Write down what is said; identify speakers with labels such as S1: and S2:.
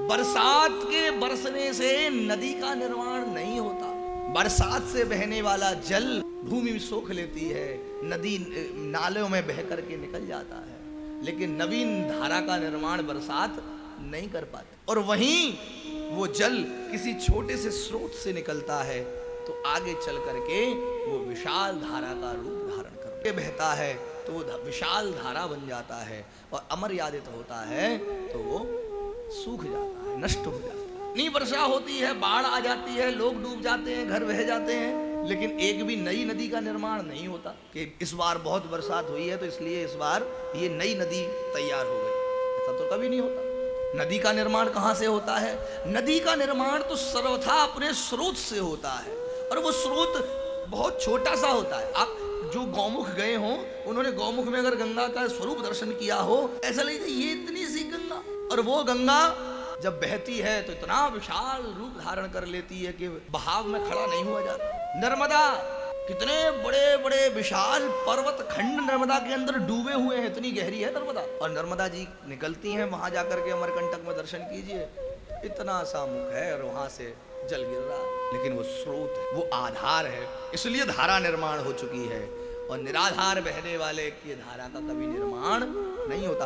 S1: बरसात के बरसने से नदी का निर्माण नहीं होता। बरसात से बहने वाला जल भूमि में सोख लेती है, नदी नालों में बह करके निकल जाता है, लेकिन नवीन धारा का निर्माण बरसात नहीं कर पाती। और वहीं वो जल किसी छोटे से स्रोत से निकलता है तो आगे चल करके वो विशाल धारा का रूप धारण करके बहता है, तो वो विशाल धारा बन जाता है और अमर्यादित होता है तो वो सूख जाता है, नष्ट हो जाता है। इतनी वर्षा होती है, बाढ़ आ जाती है, लोग डूब जाते हैं, घर बह जाते हैं, लेकिन एक भी नई नदी का निर्माण नहीं होता कि इस बार बहुत बरसात हुई है तो इसलिए इस बार ये नई नदी तैयार हो गई। ऐसा तो कभी नहीं होता। नदी का निर्माण कहाँ से होता है? नदी का निर्माण तो सर्वथा अपने स्रोत से होता है, और वो स्रोत बहुत छोटा सा होता है। आप जो गौमुख गए हो, उन्होंने गौमुख में अगर गंगा का स्वरूप दर्शन किया हो, ऐसा लगेगा ये इतनी सी गंगा, और वो गंगा जब बहती है तो इतना विशाल रूप धारण कर लेती है कि बहाव में खड़ा नहीं हुआ जाता। नर्मदा, कितने बड़े बड़े विशाल पर्वत खंड नर्मदा के अंदर डूबे हुए हैं, इतनी गहरी है नर्मदा। और नर्मदा जी निकलती हैं, वहां जाकर के अमरकंटक में दर्शन कीजिए, इतना सा मुख है और वहां से जल गिर रहा है, लेकिन वो स्रोत है, वो आधार है, इसलिए धारा निर्माण हो चुकी है। और निराधार बहने वाले की धारा का कभी निर्माण नहीं होता।